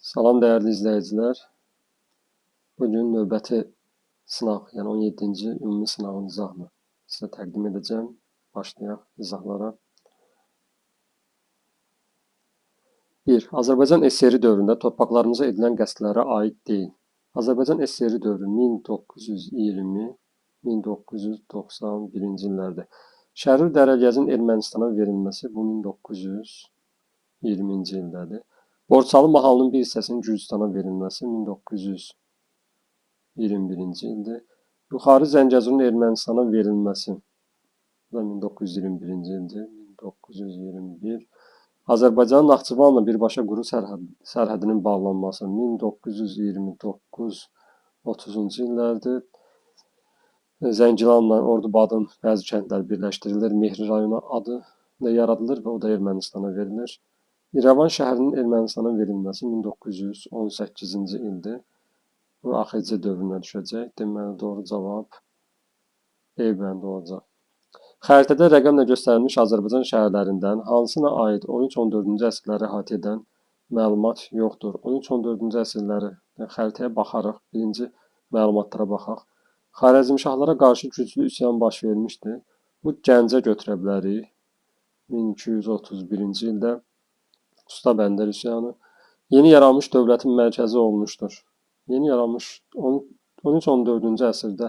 Salam dəyərli izləyicilər. Bugün növbəti sınaq, yəni 17-ci ümumi sınağın izahını sizə təqdim edəcəm. Başlayaq izahlara. 1. Azərbaycan SSR dövründə torpaqlarımıza edilən qəsdlərə aid deyil. Azərbaycan SSR dövrü 1920-1991-ci illərdə. Şərur Dərəgəzin Ermənistana verilməsi bu 1920-ci ildədir. Borçalı mahalının bir hissəsinin Gürcüstana verilməsi 1921-ci ildir. Yuxarı Zəngəzurun Ermənistana verilməsi 1921-ci ildir. 1921. Azərbaycanın Naxçıvanla birbaşa quru sərhədinin bağlanması 1929-30-cu illərdir. Zəngilanla Ordubadın bəzi kəndlər birləşdirilir, Mehri rayonu adı da yaradılır və o da Ermənistana verilir. İrəvan şəhərinin Ermənistana verilməsi 1918-ci ildir. Bu AXC dövrünə düşəcək. Deməli, doğru cavab E bəndi olacaq. Xəritədə rəqəmlə göstərilmiş Azərbaycan şəhərlərindən hansına aid 13-14-cü əsrləri əhatə edən məlumat yoxdur? 13-14-cü əsrləri xəritəyə baxaraq, birinci məlumatlara baxaq. Xarəzmşahlara qarşı güclü üsyan baş vermişdi. Bu Gəncə götürə bilərik. 1231-ci ildə Usta Bəndər üsyanı yeni yaranmış dövlətin mərkəzi olmuşdur. Yeni yaranmış 13-14-cü əsrdə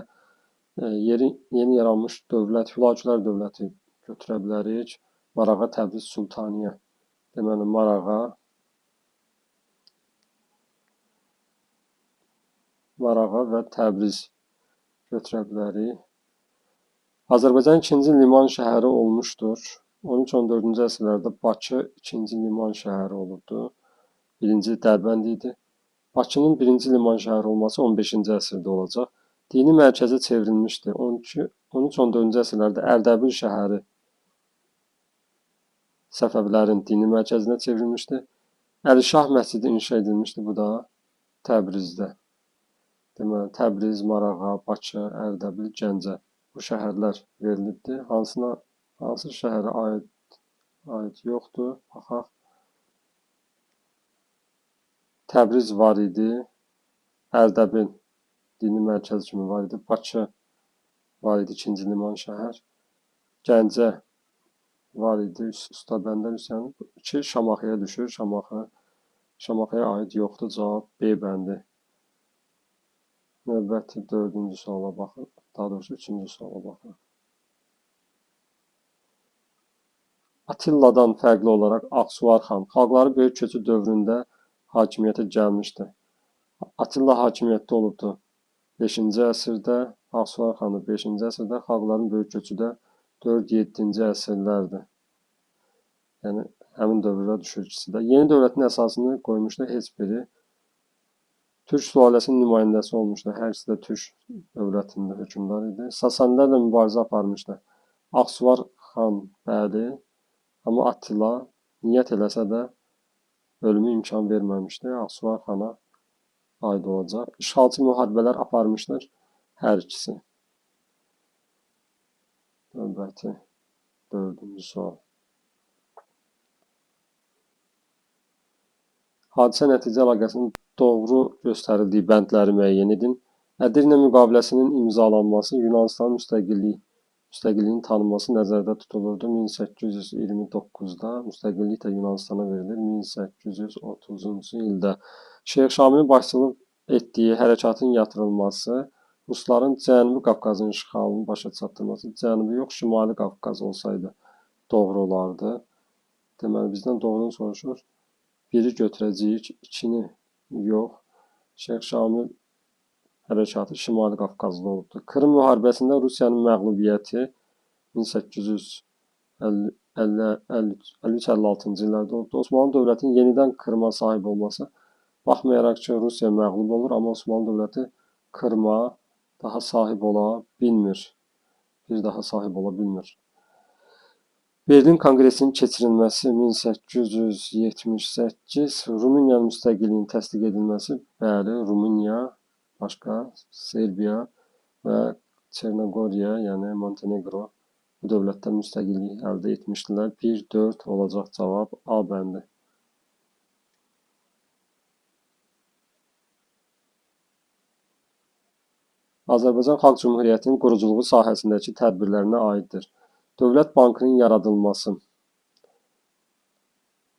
yeni yaranmış dövlət, Hülakülər dövləti götürə bilərik. Marağa, Təbriz, Sultaniyə. Deməli, Marağa və Təbriz götürə bilərik. Azərbaycan ikinci liman şəhəri olmuşdur. 13-14-cü əsrlərdə Bakı ikinci liman şəhəri olubdu. Birinci Dərbənd idi. Bakının birinci liman şəhəri olması 15-ci əsrdə olacaq. Dini mərkəzə çevrilmişdi. 13-14-cü əsrlərdə Ərdəbil şəhəri Səfəvilərin dini mərkəzinə çevrilmişdi. Əlişah məscidi inşa edilmişdi. Bu da Təbrizdə. Deməli, Təbriz, Marağa, Bakı, Ərdəbil, Gəncə bu şəhərlər verilibdi. Hansı şəhərə aid yoxdur? Baxaq. Təbriz var idi. Ərdəbil dini mərkəz kimi var idi. Bakı var idi, ikinci liman şəhər. Gəncə var idi, Usta Bəndər üsyanı. 2 Şamaxıya düşür. Şamaxıya aid yoxdur. Cavab B bəndi. Növbəti 4-cü suala baxın. Daha doğrusu 3-cü suala baxın. Attiladan fərqli olaraq Aksuvar xan xalqları böyük köçü dövründə hakimiyyətə gəlmişdi. Attila hakimiyyətdə olubdu 5-ci əsrdə, Aksuvar xanı 5-ci əsrdə, xalqların böyük köçü də 4-7-ci əsrlərdir. Yəni, həmin dövrdə düşür ikisi də. Yeni dövlətin əsasını qoymuşdu heç biri. Türk sülaləsinin nümayəndəsi olmuşdu. Hər ikisi də Türk dövlətində hökmdar idi. Sasanilərlə mübarizə aparmışdı. Aksuvar xan bəli, amma Attila niyyət eləsə də ölümü imkan verməmişdi. Aksuvar xana aid olacaq. İşğalçı müharibələr aparmışdır hər ikisi. Növbəti 4-cü sual. Hadisə nəticə əlaqəsinin doğru göstərildiyi bəndləri müəyyən edin. Ədirnə müqaviləsinin imzalanması Yunanistanın müstəqilliyinin tanınması nəzərdə tutulurdu. 1829-da müstəqillik də Yunanistana verilir. 1830-cu ildə Şeyx Şamilin başçılıq etdiyi hərəkatın yatırılması, Rusların Cənubi Qafqazın işğalını başa çatdırması, Cənubi yox, Şimali Qafqaz olsaydı doğru olardı. Deməli, bizdən doğrunu soruşur. 1-i götürəcəyik, 2-ni yox. Şeyx Şamil hərəkatı Şimali Qafqazda olubdur. Krım müharibəsində Rusiyanın məğlubiyyəti 1853-56-cı illərdə olubdur. Osmanlı dövlətinin yenidən Krıma sahib olması, baxmayaraq ki, Rusiya məğlub olur, amma Osmanlı dövləti Krıma daha sahib ola bilmir. Bir daha sahib ola bilmir. Berlin Konqresinin keçirilməsi 1878, Rumıniyanın müstəqilliyinin təsdiq edilməsi, bəli, Rumıniya, başqa Serbiya və Çernogoriya, yəni Montenegro bu dövlətlər müstəqillik əldə etmişdilər. 1-4 olacaq cavab A bəndi. Azərbaycan Xalq Cümhuriyyətinin quruculuğu sahəsindəki tədbirlərinə aiddir. Dövlət Bankının yaradılması.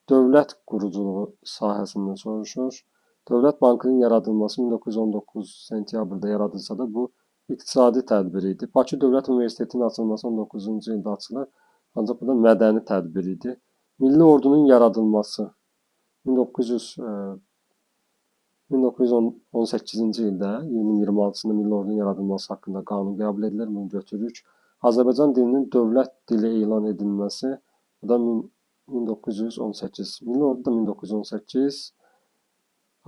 Dövlət quruculuğu sahəsində soruşur. Dövlət Bankının yaradılması 1919 sentyabrda yaradılsa da bu iqtisadi tədbir idi. Bakı Dövlət Universitetinin açılması 19-cu ildə açılır. Ancaq bu da mədəni tədbir idi. Milli Ordunun yaradılması 1918-ci ildə iyunun 26-sında Milli Ordunun yaradılması haqqında qanun qəbul edilir. Bunu götürürük. Azərbaycan dilinin dövlət dili elan edilməsi, bu da 1918. Milli Ordu da 1918.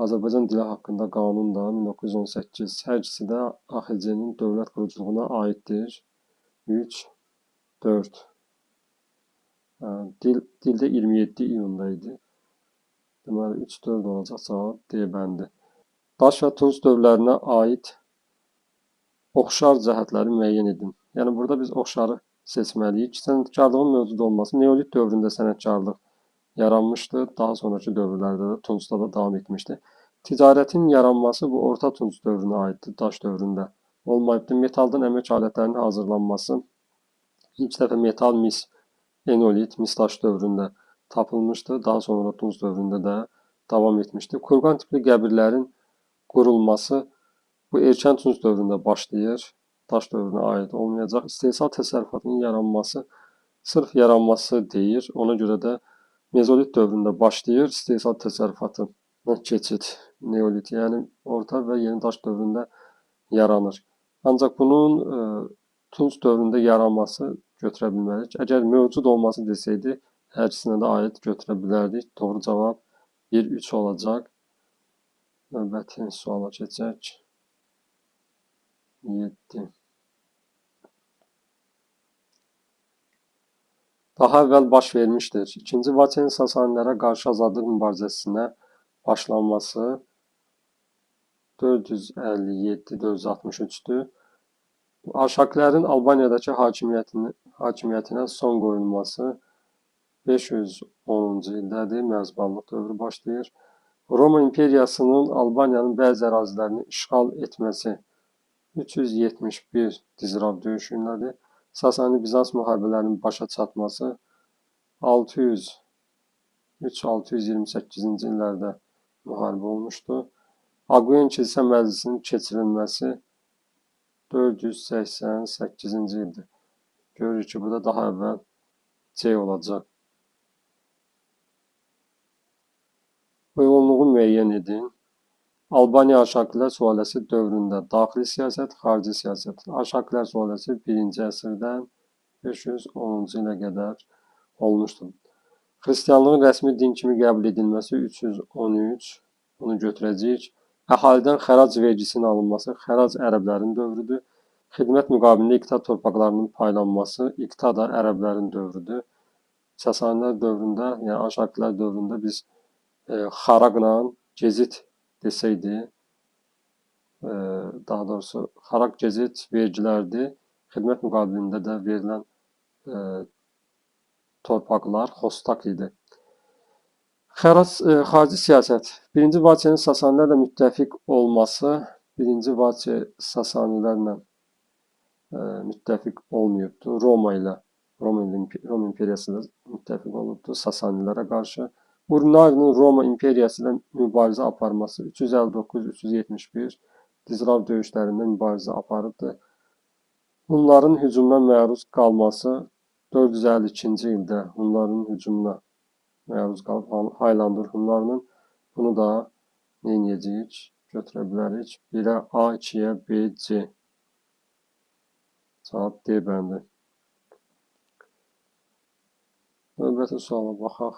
Azərbaycan dili haqqında qanun da 1918. Hər ikisi də AXC-nin dövlət quruculuğuna aiddir. 3, 4. Dildə 27 iyunda idi. Deməli 3-4 olacaq cavab D bəndi. Daş və tunç dövrlərinə aid oxşar cəhətləri müəyyən edin. Yəni burada biz oxşarı seçməliyik. Sənətkarlığın mövcud olması Neolit dövründə sənətkarlıq yaranmışdı. Daha sonraki dövrlərdə də tuncda da davam etmişdi. Ticarətin yaranması bu Orta Tunc dövrünə aiddir. Daş dövründə olmayıbdı. Metaldan əmək alətlərinin hazırlanması ilk dəfə metal mis, Eneolit, mis-daş dövründə tapılmışdı. Daha sonra Tunc dövründə də davam etmişdi. Kurgan tipli qəbirlərin qurulması bu erkən Tunc dövründə başlayır. Daş dövrünə aid olmayacaq. İstehsal təsərrüfatının yaranması sırf yaranması deyir. Ona görə də Mezolit dövründə başlayır istehsal təsərrüfatına keçid. Neolit, yəni orta və yeni daş dövründə yaranır. Ancaq bunun Tunc dövründə yaranması götürə bilmərik. Əgər mövcud olması desəydi, hər ikisinə də aid götürə bilərdik. Doğru cavab 1-3 olacaq. Növbəti suala keçək. 7. Daha əvvəl baş vermişdir. 2-ci Vaçenin Sasanilərə qarşı azadlıq mübarizəsinə başlanması 457-463-dür. Arşaklərin Albaniyadakı hakimiyyətinə son qoyulması 510-cu ildədir. Mərzbanlıq dövrü başlayır. Roma imperiyasının Albaniyanın bəzi ərazilərini işğal etməsi 371 Dizrav döyüşü illədir. Sasani-Bizans müharibələrinin başa çatması 603-628-ci illərdə müharibə olmuşdu. Aguyen Kilsə Məclisinin keçirilməsi 488-ci ildir. Görürük ki, bu da daha əvvəl C olacaq. Uyğunluğu müəyyən edin. Albaniya Arşakilər sülaləsi dövründə daxili siyasət, xarici siyasət. Arşakilər sülaləsi 1-ci əsrdən 510-cu ilə qədər olmuşdur. Xristianlığın rəsmi din kimi qəbul edilməsi 313. Bunu götürəcəyik. Əhalidən xərac vergisinin alınması xərac ərəblərin dövrüdür. Xidmət müqabilində iqta torpaqlarının paylanması iqta da ərəblərin dövrüdür. Sasanilər dövründə, yəni Arşakilər dövründə biz xaraqla gezit desəydi, daha doğrusu xaraq gezit vergilərdir. Xidmət müqabilində də verilən torpaqlar xostak idi. Xarici siyasət. 1-ci Vaçenin Sasanilərlə müttəfiq olması 1-ci Vaçe Sasanilərlə müttəfiq olmayıbdı. Roma imperiyası ilə müttəfiq olubdu Sasanilərə qarşı. Urunarinin Roma imperiyası ilə mübarizə aparması 359-371 Dizrav döyüşlərində mübarizə aparıbdı. Hunların hücumuna məruz qalması 452-ci ildə Hunların hücumuna məruz qalıb Haylandur Hunlarının. Bunu da neyəcəyik? Götürə bilərik. 1-ə A, 2-yə B, C. Cavab D bəndi. Növbəti suala baxaq.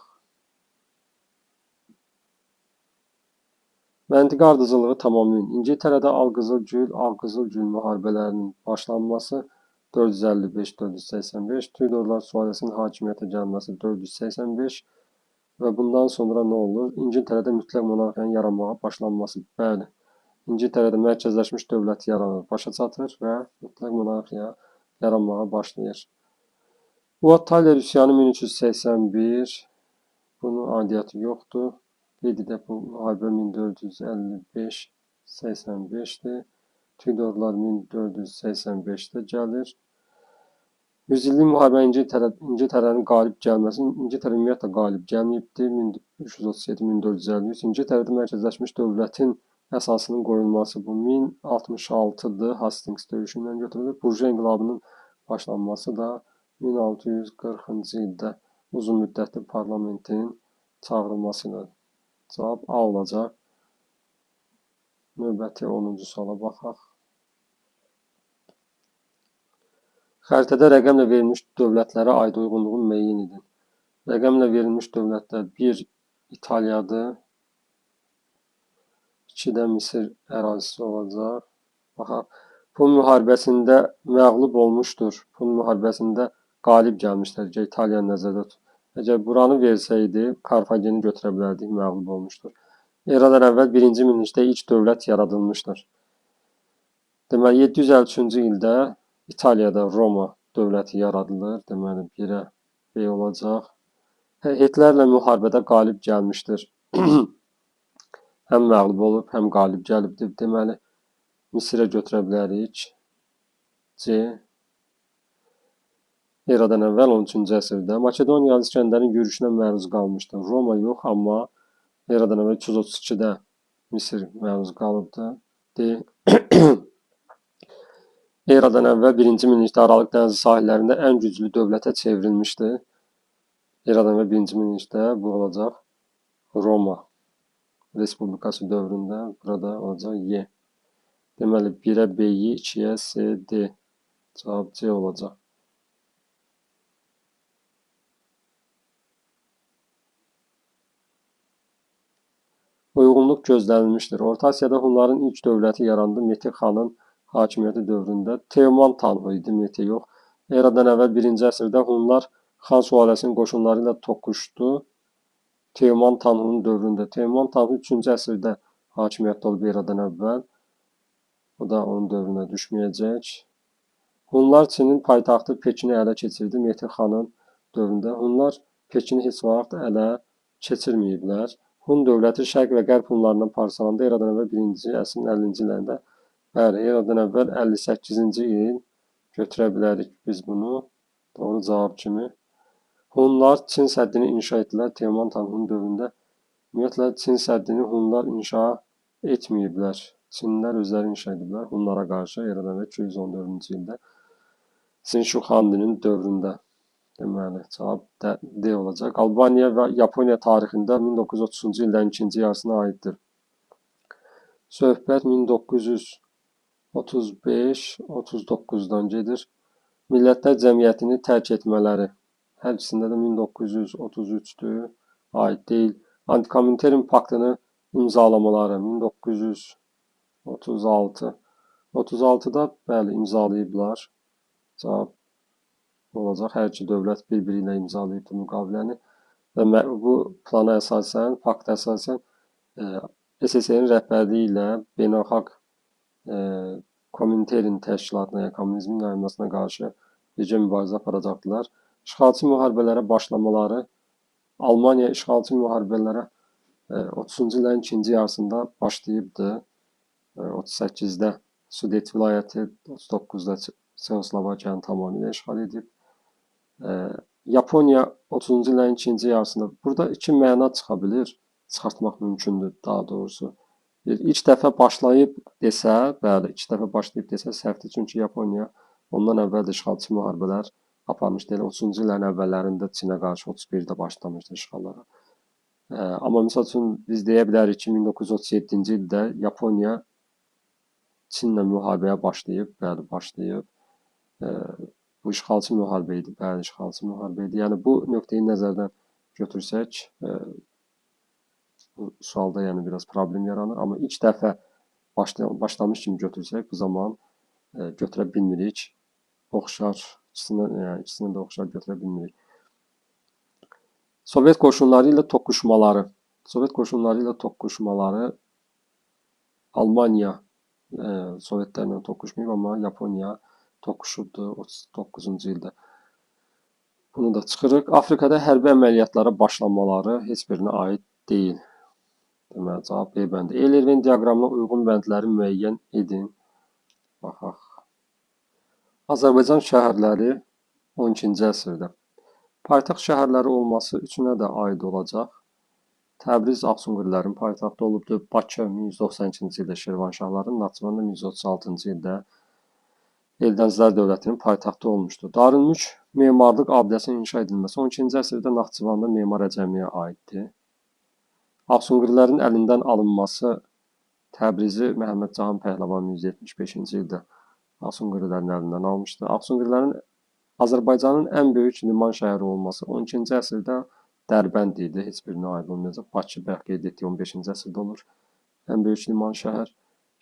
Məntiqi ardıcılığı tamamlayın. İngiltərədə Al-Qızıl-Gül müharibələrinin başlanması 455-485, Tudorlar sülaləsinin hakimiyyətə gəlməsi 485 və bundan sonra nə olur? İngiltərədə mütləq monarxiyanın yaranmağa başlanması. Bəli, İngiltərədə mərkəzləşmiş dövlət yaranır, başa çatır və mütləq monarxiya yaranmağa başlayır. Fuad Taler üsyanı 1381, bunun aidiyyəti yoxdur. Qeyd edək, bu müharibə 1455-85-dir. Tudorlar 1485-də gəlir. Yüzillik müharibə İngiltərənin qalib gəlməsi, İngiltərə ümumiyyətlə qalib gəlməyibdi. 1337-1453 İngiltərədə mərkəzləşmiş dövlətin əsasının qoyulması bu 1066-dır. Hastings döyüşü ilə götürülür. Burju inqilabının başlanması da 1640-cı ildə uzun müddətli parlamentin çağırılması ilə. Cavab A olacaq. Növbəti 10-cu suala baxaq. Xəritədə rəqəmlə verilmiş dövlətlərə aid uyğunluğun müəyyən edin. Rəqəmlə verilmiş dövlətlər 1 İtaliyadır, 2-də Misir ərazisi olacaq. Baxaq. Pun müharibəsində məğlub olmuşdur. Pun müharibəsində qalib gəlmişlər. İtaliyanı nəzərdə tut. Əgər buranı versəydi, Karfageni götürə bilərdik, məğlub olmuşdur. Eradan əvvəl 1-ci minillikdə ilk dövlət yaradılmışdır. Deməli, 753-cü ildə İtaliyada Roma dövləti yaradılır. Deməli, 1-ə B olacaq. Hitlerlə müharibədə qalib gəlmişdir. Həm məğlub olub, həm qalib gəlibdir. Deməli, Misirə götürə bilərik. C. Eradan əvvəl 13-cü əsrdə Makedoniyalı İskəndərin yürüşünə məruz qalmışdır. Roma yox, amma Eradan əvvəl 232-də Misir məruz qalıbdır. D. Eradan əvvəl 1-ci minillikdə Aralıq dənizi sahillərində ən güclü dövlətə çevrilmişdir. Eradan əvvəl 1-ci minillikdə bu olacaq Roma Respublikası dövründə. Burada olacaq Y. Deməli, 1-ə B-yi, 2-yə C, D. Cavab C olacaq. Uyğunluq gözlənilmişdir. Orta Asiyada Hunların ilk dövləti yarandı. Mete xanın hakimiyyəti dövründə. Teoman Tanhu idi, Mete yox. Eradan əvvəl 1-ci əsrdə Hunlar Xan sülaləsinin qoşunları ilə toqquşdu. Teoman Tanhu'nun dövründə. Teoman Tanhu 3-cü əsrdə hakimiyyətdə olub Eradan əvvəl. O da onun dövrünə düşməyəcək. Hunlar Çinin paytaxtı Pekini ələ keçirdi Mete xanın dövründə. Hunlar Pekini heç vaxt ələ keçirməyiblər. Hun dövləti şərq və qərb Hunlarından parçalandı. Eradan əvvəl 1-ci əsrin 50-ci illərində. Bəli, Eradan əvvəl 58-ci il götürə bilərik biz bunu. Doğru cavab kimi. Hunlar Çin səddini inşa etdilər Teoman Tanhu'nun dövründə. Ümumiyyətlə, Çin səddini Hunlar inşa etməyiblər. Çinlilər özləri inşa ediblər Hunlara qarşı Eradan əvvəl 214-cü ildə. Çin Şuxandinin dövründə. Deməli, cavab D olacaq. Albaniya və Yaponiya tarixində 1930-cu illərin ikinci yarısına aiddir. Söhbət 1935-39-dan gedir. Millətlər Cəmiyyətini tərk etmələri. Hər ikisində də 1933-dür, aid deyil. Antikomintern paktını imzalamaları 1936. 36-da bəli imzalayıblar. Cavab olacaq. Hər iki dövlət bir-biri ilə imzalayıbdı müqaviləni. Və bu plana əsasən, pakta əsasən SSR-in rəhbərliyi ilə beynəlxalq Komintern təşkilatına, yəni kommunizmin yayılmasına qarşı birgə mübarizə aparacaqdılar. İşğalçı müharibələrə başlamaları, Almaniya işğalçı müharibələrə 30-cu illərin ikinci yarısında başlayıbdı. 38-də Sudet vilayəti, 39-da Çexoslovakiyanı tamamilə işğal edib. Yaponiya 30-cu illərin ikinci yarısında. Burada iki məna çıxa bilir, çıxartmaq mümkündür daha doğrusu. İlk dəfə başlayıb desə, bəli, ilk dəfə başlayıb desə səhvdir. Çünki Yaponiya ondan əvvəl də işğalçı müharibələr aparmışdı. Elə 30-cu illərin əvvəllərində Çinə qarşı 31-də başlamışdı işğallara. Amma misal üçün biz deyə bilərik ki, 1937-ci ildə Yaponiya Çinlə müharibəyə başlayıb, bəli, başlayıb. Bu işğalçı müharibə idi, bəli, işğalçı müharibə idi. Yəni bu nöqteyi nəzərdən götürsək, bu sualda yəni biraz problem yaranır. Amma ilk dəfə başlamış kimi götürsək, bu zaman götürə bilmirik. Oxşar, ikisindən də oxşar götürə bilmirik. Sovet qoşunları ilə toqquşmaları. Sovet qoşunları ilə toqquşmaları Almaniya Sovetlərlə toqquşmayıb, amma Yaponiya toqquşubdu 39-cu ildə. Bunu da çıxırıq. Afrikada hərbi əməliyyatlara başlamaları heç birinə aid deyil. Deməli, cavab B bəndi. Eylerven diaqramına uyğun bəndləri müəyyən edin. Baxaq. Azərbaycan şəhərləri 12-ci əsrdə. Paytaxt şəhərləri olması üçünə də aid olacaq. Təbriz Ağsunqurilərin paytaxtı olubdur. Bakı 1192-ci ildə Şirvanşahların, Naxçıvan da 1136-cı ildə Eldənizlər dövlətinin paytaxtı olmuşdur. Darülmülk memarlıq abidəsinin inşa edilməsi 12-ci əsrdə Naxçıvanda Memar Əcəmiyə aiddir. Ağsunqurilərin əlindən alınması Təbrizi Məhəmməd Cahan Pəhləvan 175-ci ildə Ağsunqurilərin əlindən almışdı. Ağsunqurilərin Azərbaycanın ən böyük liman şəhəri olması 12-ci əsrdə Dərbənd idi. Heç birinə aid olmayacaq. Bakı bəlkə qeyd etdiyi 15-ci əsrdə olur. Ən böyük liman şəhər.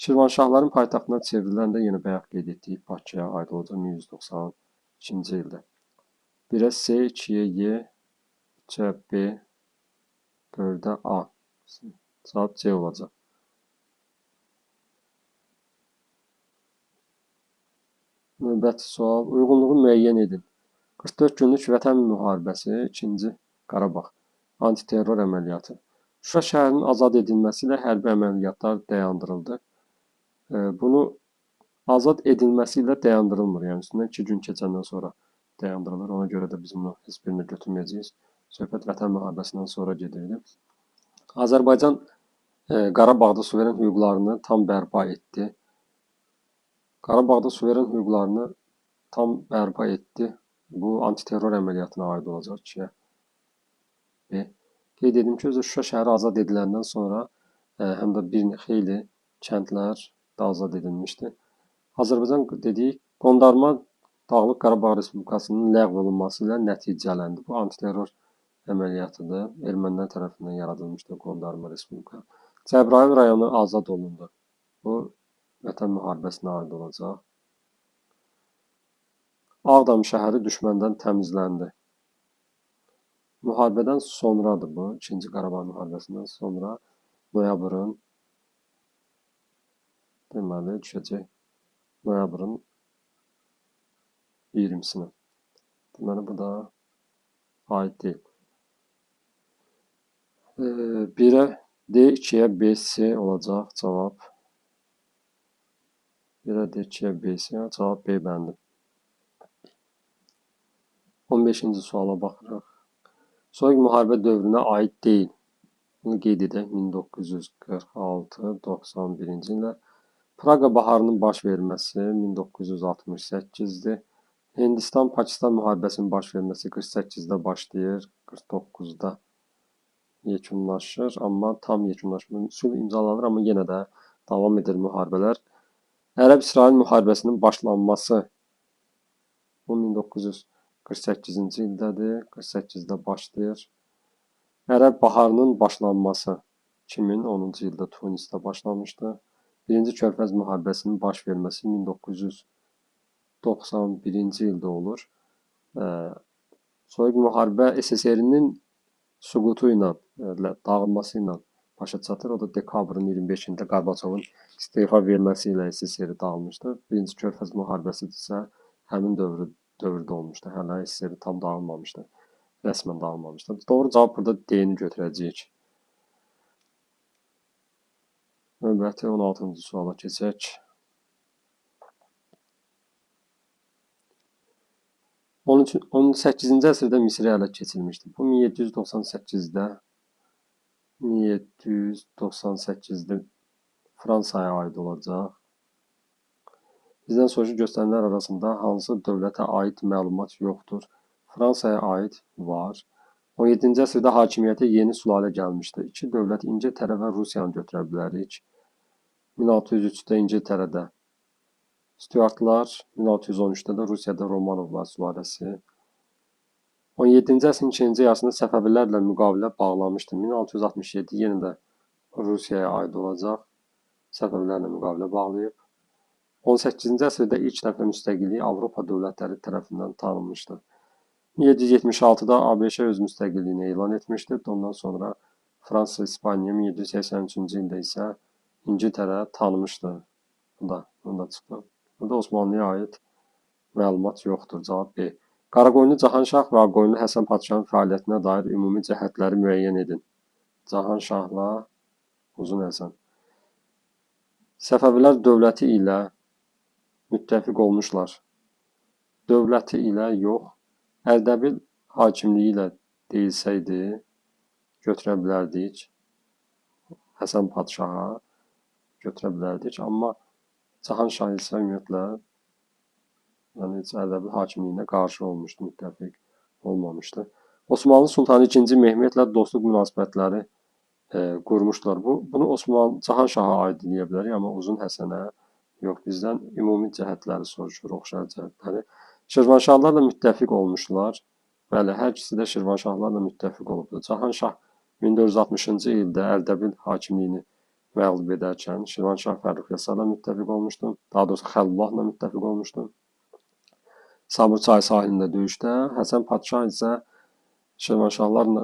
Şirvanşahların paytaxtına çevriləndə yenə bayaq qeyd etdik Bakıya aid olacaq 1192-ci ildə. 1-ə S, 2-yə Y, 3-ə B, 4-ə A. Cavab C olacaq. Növbəti sual. Uyğunluğu müəyyən edin. 44 günlük Vətən müharibəsi, 2-ci Qarabağ, antiterror əməliyyatı. Şuşa şəhərinin azad edilməsi ilə hərbi əməliyyatlar dayandırıldı. Bunu azad edilməsi ilə dayandırılmır. Yəni üstündən 2 gün keçəndən sonra dayandırılır. Ona görə də biz bunu heç birini götürməyəcəyik. Söhbət Vətən müharibəsindən sonra gedirdi. Azərbaycan Qarabağda suveren hüquqlarını tam bərpa etdi. Qarabağda suveren hüquqlarını tam bərpa etdi. Bu antiterror əməliyyatına aid olacaq 2-yə B. Qeyd edim ki, özü Şuşa şəhəri azad ediləndən sonra həm də bir xeyli kəndlər də azad edilmişdi. Azərbaycan dedik, qondarma Dağlıq Qarabağ Respublikasının ləğv olunması ilə nəticələndi. Bu antiterror əməliyyatıdır. Ermənilər tərəfindən yaradılmışdı qondarma respublika. Cəbrayıl rayonu azad olundu. Bu Vətən müharibəsinə aid olacaq. Ağdam şəhəri düşməndən təmizləndi. Müharibədən sonradır bu. 2-ci Qarabağ müharibəsindən sonra noyabrın deməli düşəcək. Noyabrın 20-sinə. Deməli bu da aid deyil. 1-ə D, 2-yə B, C olacaq cavab. 1-ə D, 2-yə B, C cavab B bəndi. 15-ci suala baxırıq. Soyuq müharibə dövrünə aid deyil. Bunu qeyd edək 1946-91-ci illər. Praqa baharının baş verməsi 1968-dir. Hindistan-Pakistan müharibəsinin baş verməsi 48-də başlayır, 49-da yekunlaşır, amma tam yekunlaşmır. Sul imzalanır, amma yenə də davam edir müharibələr. Ərəb-İsrail müharibəsinin başlanması bu 1948-ci ildədir, 48-də başlayır. Ərəb baharının başlanması 2010-cu ildə Tunisdə başlamışdı. Birinci Körfəz müharibəsinin baş verməsi 1991-ci ildə olur. Soyuq müharibə SSR-nin süqutu ilə, dağılması ilə başa çatır. O da dekabrın 25-də Qarbaçovun istefa verməsi ilə SSR dağılmışdı. Birinci Körfəz müharibəsi isə həmin dövrdə olmuşdu. Hələ SSR tam dağılmamışdı. Rəsmən dağılmamışdı. Doğru cavab burada D-ni götürəcəyik. Növbəti 16-cı suala keçək. 18-ci əsrdə Misri ələ keçirilmişdi. Bu 1798-də Fransaya aid olacaq. Bizdən sonraki göstərilənlər arasında hansı dövlətə aid məlumat yoxdur? Fransaya aid var. 17-ci əsrdə hakimiyyətə yeni sülalə gəlmişdi. İki dövlət İngiltərə və Rusiyanı götürə bilərik. 1603-də İngiltərədə Stuartlar, 1613-də də Rusiyada Romanovlar sülaləsi. 17-ci əsrin ikinci yarısında Səfəvilərlə müqavilə bağlamışdı. 1667 yenə də Rusiyaya aid olacaq. Səfəvilərlə müqavilə bağlayıb. 18-ci əsrdə ilk dəfə müstəqillik Avropa dövlətləri tərəfindən tanınmışdı. 1776-da ABŞ öz müstəqilliyini elan etmişdi. Ondan sonra Fransa, İspaniya, 1783-cü ildə isə İngiltərə tanımışdı. Bunu da çıxdı. Burada Osmanlıya aid məlumat yoxdur. Cavab B. Qaraqoyunlu Cahanşah və Ağqoyunlu Həsən Padşahın fəaliyyətinə dair ümumi cəhətləri müəyyən edin. Cahanşahla Uzun Həsən. Səfəvilər dövləti ilə müttəfiq olmuşlar. Dövləti ilə yox, Ərdəbil hakimliyi ilə deyilsəydi, götürə bilərdik. Həsən Padşaha götürə bilərdik. Amma Cahanşah isə ümumiyyətlə yəni Ərdəbil hakimliyinə qarşı olmuşdu, müttəfiq olmamışdı. Osmanlı Sultanı II. Mehmetlə dostluq münasibətləri qurmuşdular. Bunu Cahanşaha aid edə bilərik, amma Uzun Həsənə yox. Bizdən ümumi cəhətləri soruşur, oxşar cəhətləri. Şirvanşahlarla müttəfiq olmuşlar. Bəli, hər ikisi də Şirvanşahlarla müttəfiq olubdu. Cahanşah 1460-cı ildə Ərdəbil hakimliyini məğlub edərkən Şirvanşah Fərrux Yasarla müttəfiq olmuşdu. Daha doğrusu Xəllulahla müttəfiq olmuşdu. Samur çayı sahilində döyüşdə Həsən Padşah isə Şirvanşahlarla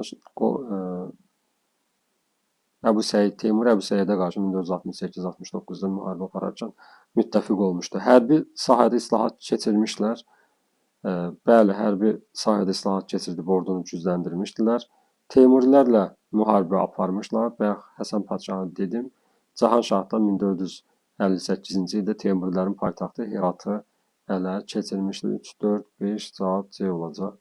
Əbu Səid, Teymur Əbu Səidə qarşı 1468-69-da müharibə apararkən müttəfiq olmuşdu. Hərbi sahədə islahat keçirmişlər. Bəli, hərbi sahədə islahat keçirdib ordunu gücləndirmişdilər. Teymurilərlə müharibə aparmışlar. Bayaq Həsən Padşahı dedim. Cahanşah da 1458-ci ildə Teymurilərin paytaxtı Heratı ələ keçirmişdi. 3, 4, 5 cavab C olacaq.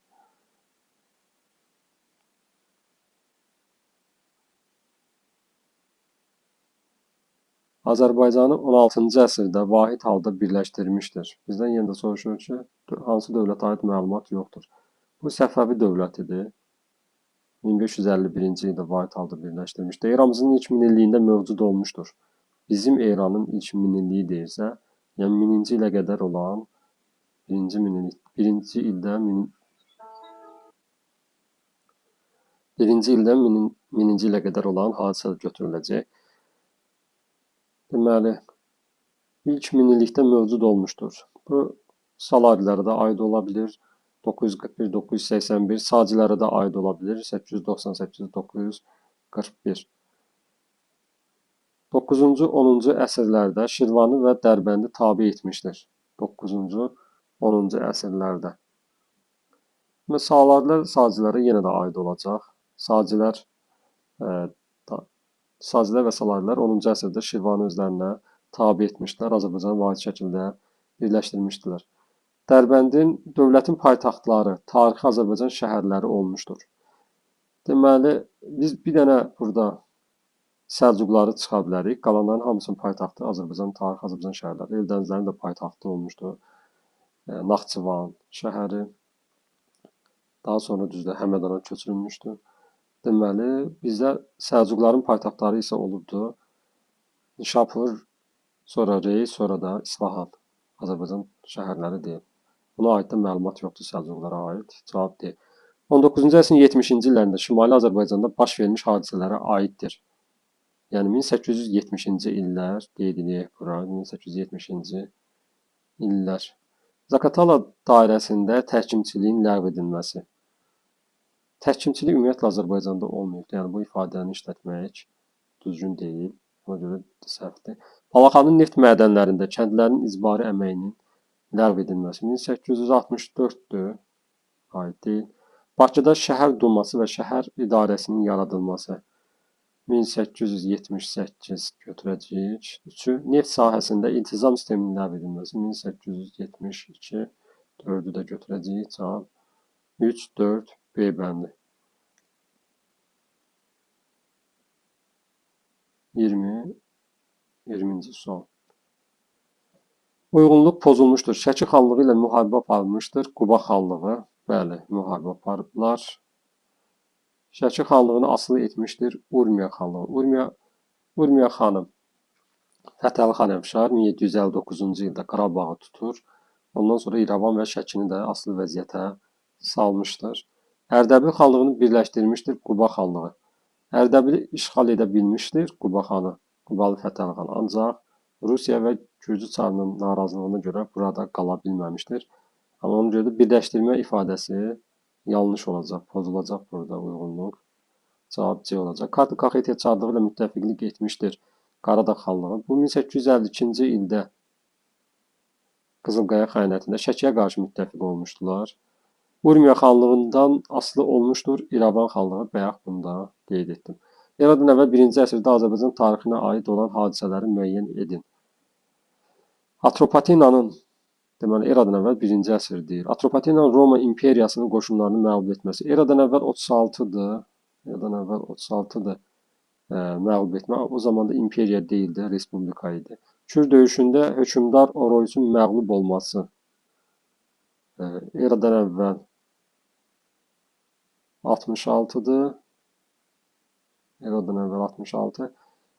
Azərbaycanı 16-cı əsrdə vahid halda birləşdirmişdir. Bizdən yenə də soruşur ki, hansı dövlətə aid məlumat yoxdur. Bu Səfəvi dövlətidir. 1551-ci ildə vahid halda birləşdirmişdir. Eramızın ilk minilliyində mövcud olmuşdur. Bizim eranın ilk minilliyi deyirsə, yəni 1000-ci ilə qədər olan birinci ildən 1000-ci ilə qədər olan hadisə götürüləcək. Deməli, ilk minillikdə mövcud olmuşdur. Bu Salarilərə də aid ola bilir. 941, 981, Sacilərə də aid ola bilir. 898, 941. 9-cu, 10-cu əsrlərdə Şirvanı və Dərbəndi tabe etmişdir. 9-cu, 10-cu əsrlərdə. Salarilər Sacilərə yenə də aid olacaq. Sacilər və Salarilər 10-cu əsrdə Şirvanı özlərinə tabe etmişlər. Azərbaycanı vahid şəkildə birləşdirmişdilər. Dərbəndin dövlətin paytaxtları, tarixi Azərbaycan şəhərləri olmuşdur. Deməli, biz bir dənə burada Səlcuqları çıxa bilərik. Qalanların hamısının paytaxtı Azərbaycan, tarixi Azərbaycan şəhərləri. Eldənizlərin də paytaxtı olmuşdur. Naxçıvan şəhəri. Daha sonra düzdə Həmədana köçürülmüşdür. Deməli, bizdə Səlcuqların paytaxtları isə olubdu. Nişapur, sonra Rey, sonra da İsfahan. Azərbaycan şəhərləri deyil. Buna aid də məlumat yoxdur Səlcuqlara aid. Cavab deyil. 19-cu əsrin 70-ci illərində Şimali Azərbaycanda baş vermiş hadisələrə aiddir. Yəni 1870-ci illər qeyd edək bura. 1870-ci illər. Zaqatala dairəsində təhkimçiliyin ləğv edilməsi. Təhkimçilik ümumiyyətlə Azərbaycanda olmayıb. Yəni bu ifadəni işlətmək düzgün deyil. Ona görə səhvdir. Balaxanın neft mədənlərində kəndlərin icbari əməyinin ləğv edilməsi 1864-dür. Aid deyil. Bakıda şəhər duması və şəhər idarəsinin yaradılması 1878 götürəcəyik. 3-ü neft sahəsində iltizam sisteminin ləğv edilməsi 1872. 4-ü də götürəcəyik. Cavab 3, 4, B bəndi. 20-ci sual. Uyğunluq pozulmuşdur. Şəki xanlığı ilə müharibə aparılmışdır. Quba xanlığı, bəli, müharibə aparıblar. Şəki xanlığını asılı etmişdir Urmiya xanlığı. Urmiya xanım Fətəli xan Əfşar 1759-cu ildə Qarabağı tutur. Ondan sonra İrəvan və Şəkini də asılı vəziyyətə salmışdır. Ərdəbil xanlığını birləşdirmişdir Quba xanlığı. Ərdəbili işğal edə bilmişdir Quba xanı, Qubalı Fətəli xan. Ancaq Rusiya və Gürcü çarının narazılığına görə burada qala bilməmişdir. Amma ona görə də birləşdirmə ifadəsi yanlış olacaq, pozulacaq burada uyğunluq. Cavab C olacaq. Kartlı Kaxetiya çarlığı ilə müttəfiqlik etmişdir Qaradağ xanlığı. Bu 1852-ci ildə Qızılqaya xəyanətində Şəkiyə qarşı müttəfiq olmuşdular. Urmiya xanlığından asılı olmuşdur İrəvan xanlığı. Bayaq bunu da qeyd etdim. Eradan əvvəl 1-ci əsrdə Azərbaycan tarixinə aid olan hadisələri müəyyən edin. Atropatenanın Deməli, eradan əvvəl 1-ci əsr deyir. Atropatenanın Roma imperiyasının qoşunlarını məğlub etməsi. Eradan əvvəl 36-dır. Eradan əvvəl 36-dır. Məğlub etmə. O zaman da imperiya deyildi, respublika idi. Kür döyüşündə hökmdar Oroyusun məğlub olması. Eradan əvvəl 66-dır. Eradan əvvəl 66.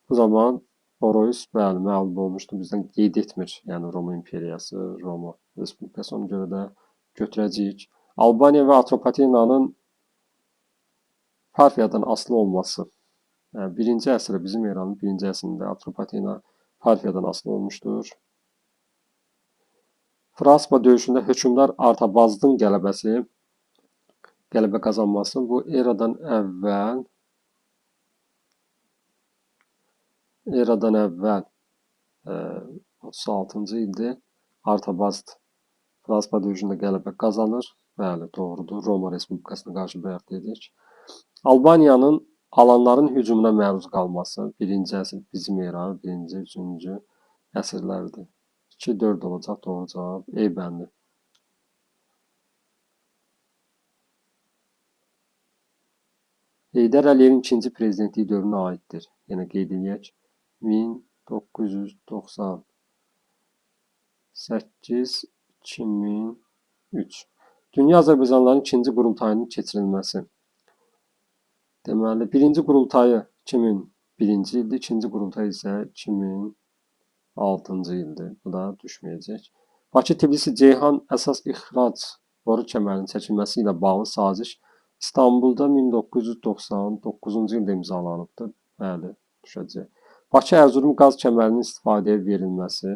Bu zaman Oroyus bəli məğlub olmuşdu. Bizdən qeyd etmir. Yəni Roma imperiyası, Roma respublikası. Ona görə də götürəcəyik. Albaniya və Atropatenanın Parfiyadan asılı olması. Yəni, 1-ci əsrdə bizim eranın 1-ci əsrində Atropatena Parfiyadan asılı olmuşdur. Fraspa döyüşündə hökmdar Artabazdın qələbə qazanması bu eradan əvvəl 36-cı ildir. Artabazd Fraspa döyüşündə qələbə qazanır. Bəli, doğrudur. Roma Respublikasına qarşı bayaq dedik. Albaniyanın alanların hücumuna məruz qalması 1-ci əsr bizim era, 1-ci, 3-cü əsrlərdir. 2-4 olacaq doğru cavab. E bəndi. Heydər Əliyevin ikinci prezidentliyi dövrünə aiddir. Yenə qeyd edək. 1998-2003. Dünya Azərbaycanlıların ikinci qurultayının keçirilməsi. Deməli, birinci qurultayı 2001-ci ildir, ikinci qurultay isə 2006-cı ildir. Bu da düşməyəcək. Bakı-Tbilisi-Ceyhan əsas ixrac boru kəmərinin çəkilməsi ilə bağlı saziş İstanbulda 1999-cu ildə imzalanıbdır. Bəli, düşəcək. Bakı-Ərzurum qaz kəmərinin istifadəyə verilməsi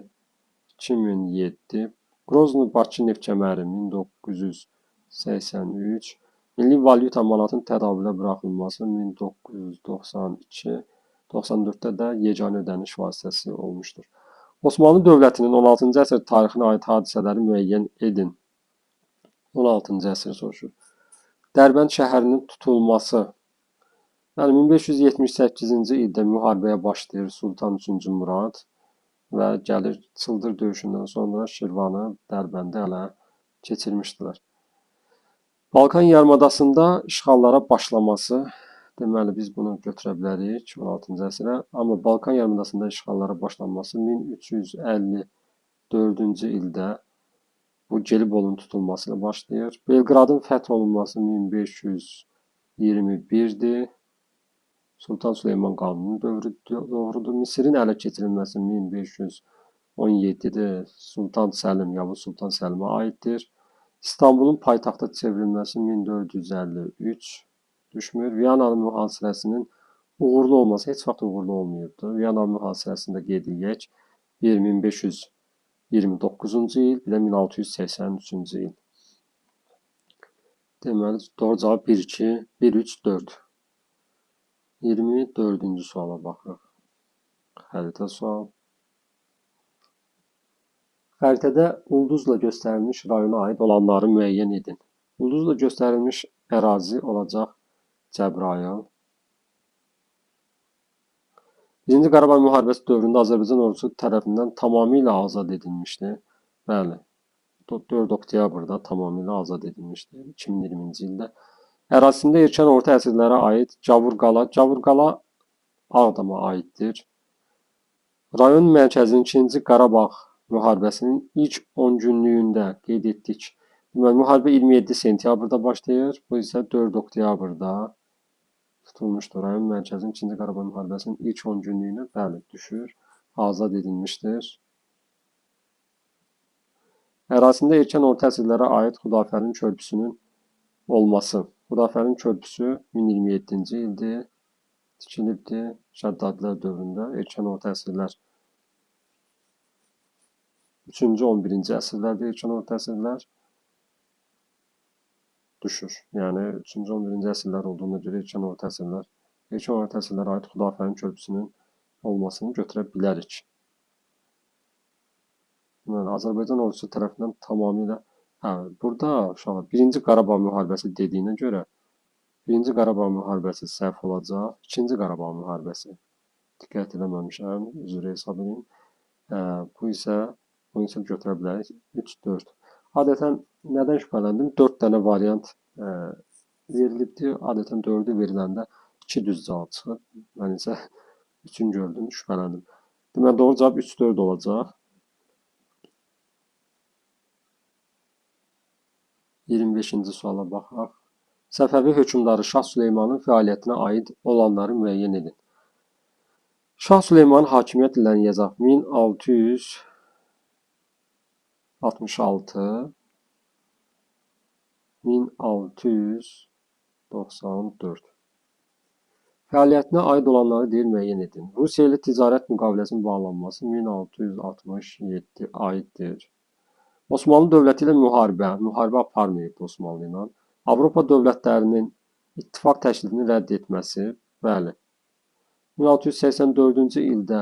2007. Qrozno-Bakı neft kəməri 1983. Milli valyuta manatın tədavülə buraxılması 1992. 94-də də yeganə ödəniş vasitəsi olmuşdur. Osmanlı dövlətinin 16-cı əsr tarixinə aid hadisələri müəyyən edin. 16-cı əsr soruşur. Dərbənd şəhərinin tutulması. Yəni 1578-ci ildə müharibəyə başlayır Sultan 3-cü Murad və gəlir Çıldır döyüşündən sonra Şirvanı, Dərbəndi ələ keçirmişdilər. Balkan yarımadasında işğallara başlaması. Deməli, biz bunu götürə bilərik 16-cı əsrə. Amma Balkan yarımadasında işğallara başlanması 1354-cü ildə bu Gelibolu'nun tutulması ilə başlayır. Belqradın fəth olunması 1521-dir. Sultan Süleyman qanunun dövrü doğrudur. Misirin ələ keçirilməsi 1517-dir. Sultan Səlim, Yavuz Sultan Səlimə aiddir. İstanbulun paytaxta çevrilməsi 1453 düşmür. Viyananın mühasirəsinin uğurlu olması heç vaxt uğurlu olmayıbdır. Viyananın mühasirəsində qeyd edək 1529-cu il, bir də 1683-cü il. Deməli, doğru cavab 1-2, 1-3-4. 24-cü suala baxırıq. Xəritə sual. Xəritədə ulduzla göstərilmiş rayona aid olanları müəyyən edin. Ulduzla göstərilmiş ərazi olacaq Cəbrayıl. 1-ci Qarabağ müharibəsi dövründə Azərbaycan ordusu tərəfindən tamamilə azad edilmişdi. Bəli, 4 oktyabrda tamamilə azad edilmişdi 2020-ci ildə. Ərazisində erkən orta əsrlərə aid Cavurqala. Cavurqala Ağdama aiddir. Rayon mərkəzinin 2-ci Qarabağ müharibəsinin ilk 10 günlüyündə qeyd etdik. Deməli, müharibə 27 sentyabrda başlayır. Bu isə 4 oktyabrda tutulmuşdur. Rayon mərkəzinin 2-ci Qarabağ müharibəsinin ilk 10 günlüyünə bəli düşür. Azad edilmişdir. Ərazisində erkən orta əsrlərə aid Xudafərin körpüsünün olması. Xudafərin körpüsü 1027-ci ildir. Tikilibdir. Şəddadilər dövründə erkən orta əsrlər 3-cü 11-ci əsrlərdə erkən orta əsrlər düşür. Yəni 3-cü 11-ci əsrlər olduğuna görə erkən orta əsrlərə aid Xudafərin körpüsünün olmasını götürə bilərik. Yəni, Azərbaycan ordusu tərəfindən tamamilə burada uşaqlar 1-ci Qarabağ müharibəsi dediyinə görə 1-ci Qarabağ müharibəsi səhv olacaq. 2-ci Qarabağ müharibəsi. Diqqət eləməmişəm, üzr hesab edin. Bu isə Onu isə götürə bilərik. 3, 4. Adətən nədən şübhələndim? 4 dənə variant verilibdir. Adətən 4-ü veriləndə 2 düz cavab çıxır. Mən isə 3-ünü gördüm, şübhələndim. Deməli, doğru cavab 3, 4 olacaq. 25-ci suala baxaq. Səfəvi hökmdarı Şah Süleymanın fəaliyyətinə aid olanları müəyyən edin. Şah Süleymanın hakimiyyət illərini yazaq. 1666, 1694. Fəaliyyətinə aid olanları deyir müəyyən edin. Rusiya ilə ticarət müqaviləsinin bağlanması 1667 aiddir. Osmanlı dövləti ilə müharibə aparmayıb Osmanlı ilə. Avropa dövlətlərinin ittifaq təklifini rədd etməsi, bəli. 1684-cü ildə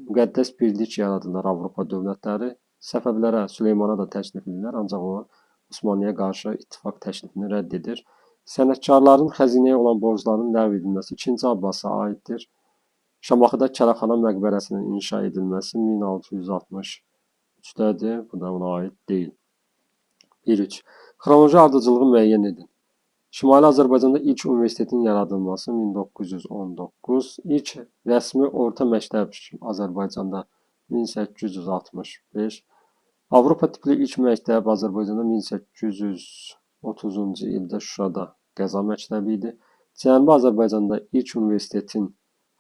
müqəddəs birlik yaradırlar Avropa dövlətləri. Səfəvilərə, Süleymana da təklif edirlər, ancaq o Osmanlıya qarşı ittifaq təklifini rədd edir. Sənətkarların xəzinəyə olan borclarının ləğv edilməsi 2-ci Abbasa aiddir. Şamaxıda Kələxana məqbərəsinin inşa edilməsi 1663-dədir. Bu da ona aid deyil. 1-3. Xronoloji ardıcılığı müəyyən edin. Şimali Azərbaycanda ilk universitetin yaradılması 1919. İlk rəsmi orta məktəb Azərbaycanda 1865. Avropa tipli ilk məktəb Azərbaycanda 1830-cu ildə Şuşada Qəza məktəbi idi. Cənubi Azərbaycanda ilk universitetin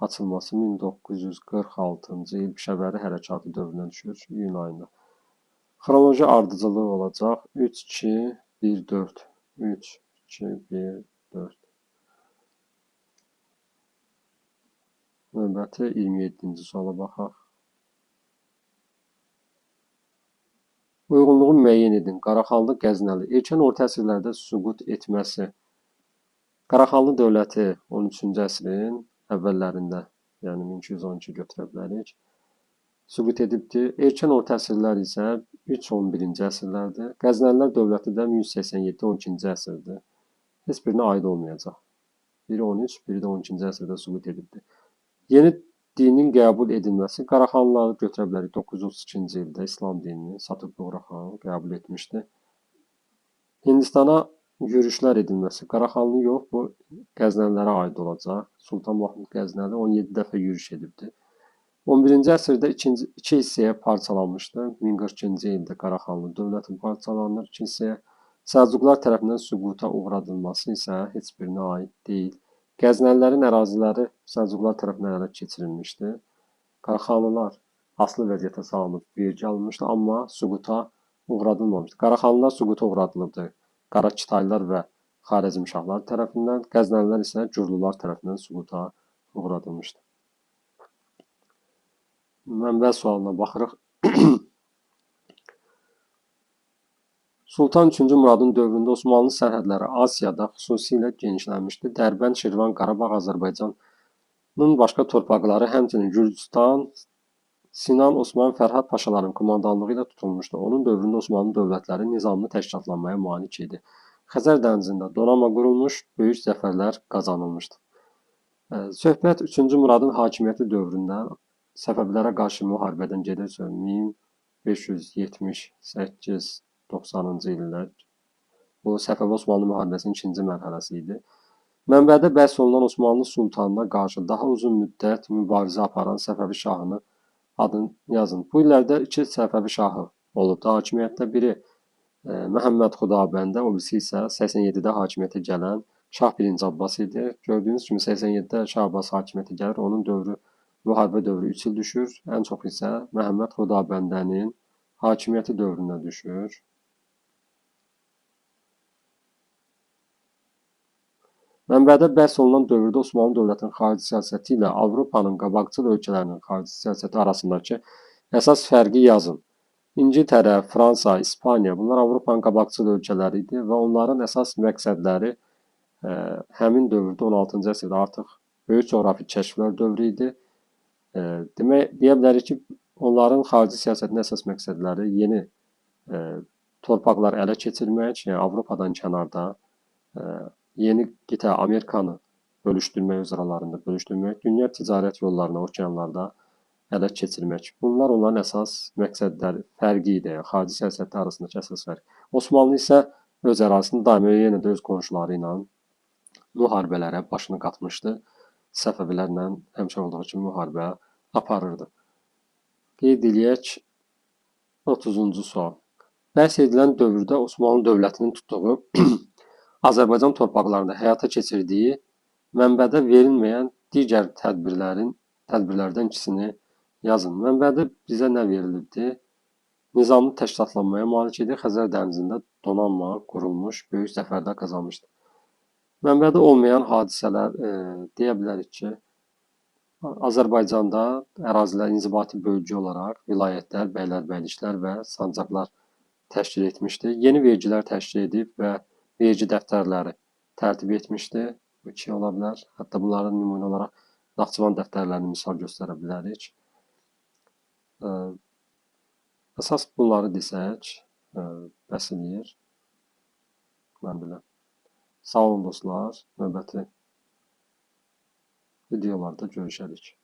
açılması 1946-cı il Pişəvəri hərəkatı dövrünə düşür, iyun ayında. Xronoloji ardıcılığı olacaq 3, 2, 1, 4. 3, 2, 1, 4. Növbəti 27-ci suala baxaq. Uyğunluğu müəyyən edin. Qaraxanlı Qəznəli erkən orta əsrlərdə süqut etməsi. Qaraxanlı dövləti 13-cü əsrin əvvəllərində, yəni 1212 götürə bilərik, süqut edibdir. Erkən orta əsrlər isə 3-11-ci əsrlərdir. Qəznəlilər dövləti də 1187-12-ci əsrdir. Heç birinə aid olmayacaq. Biri 13, biri də 12-ci əsrdə süqut edibdir. Yeni dinin qəbul edilməsi Qaraxanlıları götürə bilərik. 932-ci ildə İslam dinini Satürk xan qəbul etmişdi. Hindistana yürüşlər edilməsi Qaraxanlı yox, bu Qəznəlilərə aid olacaq. Sultan Mahmud Qəznəli 17 dəfə yürüş edibdi. 11-ci əsrdə iki hissəyə parçalanmışdı. 1042-ci ildə Qaraxanlı dövləti parçalanır 2 hissəyə. Səlcuqlar tərəfindən süquta uğradılması isə heç birinə aid deyil. Qəznəlilərin əraziləri Səlcuqlar tərəfindən ələ keçirilmişdi. Qaraxanlılar asılı vəziyyətə salınıb vergi alınmışdı, amma süquta uğradılmamışdı. Qaraxanlılar süquta uğradılıbdı. Qara Kitaylılar və Xarəzmşahlar tərəfindən, Qəznəlilər isə Gürlülər tərəfindən süquta uğradılmışdı. Mənbə sualına baxırıq. Sultan 3-cü Muradın dövründə Osmanlı sərhədləri Asiyada xüsusilə genişlənmişdi. Dərbənd, Şirvan, Qarabağ, Azərbaycanın başqa torpaqları, həmçinin Gürcüstan, Sinan, Osman, Fərhad paşaların komandanlığı ilə tutulmuşdu. Onun dövründə Osmanlı dövlətləri nizamlı təşkilatlanmaya malik idi. Xəzər dənizində donanma qurulmuş, böyük zəfərlər qazanılmışdı. Söhbət 3-cü Muradın hakimiyyəti dövründə Səfəvilərə qarşı müharibədən gedirsə 1578-90-cı illər. Bu Səfəvi-Osmanlı müharibəsinin 2-ci mərhələsi idi. Mənbədə bəhs olunan Osmanlı sultanına qarşı daha uzun müddət mübarizə aparan Səfəvi şahını adını yazın. Bu illərdə 2 Səfəvi şahı olubdu hakimiyyətdə. Biri Məhəmməd Xudabəndə, o birisi isə 87-də hakimiyyətə gələn Şah 1-ci Abbas idi. Gördüyünüz kimi 87-də Şah Abbas hakimiyyətə gəlir. Onun dövrü, müharibə dövrü 3 il düşür. Ən çox isə Məhəmməd Xudabəndənin hakimiyyəti dövrünə düşür. Mənbədə bəhs olunan dövrdə Osmanlı dövlətinin xarici siyasəti ilə Avropanın qabaqcıl ölkələrinin xarici siyasəti arasındakı əsas fərqi yazın. İngiltərə, Fransa, İspaniya bunlar Avropanın qabaqcıl ölkələri idi və onların əsas məqsədləri həmin dövrdə 16-cı əsrdə artıq böyük coğrafi kəşflər dövrü idi. Deyə bilərik ki, onların xarici siyasətinin əsas məqsədləri yeni torpaqlar ələ keçirmək, yəni Avropadan kənarda yeni qitə Amerikanı bölüşdürmək üzrələrində bölüşdürmək, dünya ticarət yollarına, okeanlarda ələ keçirmək. Bunlar onların əsas məqsədləri, fərqi idi, xarici siyasəti arasındakı əsas fərq. Osmanlı isə öz ərazisində daimi yenə də öz qonşuları ilə müharibələrə başını qatmışdı. Səfəvilərlə həmişə olduğu kimi müharibə aparırdı. Qeyd eləyək 30-cu sual. Bəhs edilən dövrdə Osmanlı dövlətinin tutduğu Azərbaycan torpaqlarında həyata keçirdiyi mənbədə verilməyən digər tədbirlərdən ikisini yazın. Mənbədə bizə nə verilibdi? Nizamlı təşkilatlanmaya malik idi. Xəzər dənizində donanma qurulmuş, böyük zəfərlər qazanmışdı. Mənbədə olmayan hadisələr deyə bilərik ki, Azərbaycanda ərazilər inzibati bölgü olaraq vilayətlər, bəylərbəyliklər və sancaqlar təşkil etmişdi. Yeni vergilər təşkil edib və vergi dəftərləri tərtib etmişdi. Bu iki ola bilər. Hətta bunların nümunə olaraq Naxçıvan dəftərlərini misal göstərə bilərik. Əsas bunları desək, bəs eləyir. Mən biləm. Sağ olun dostlar. Növbəti videolarda görüşərik.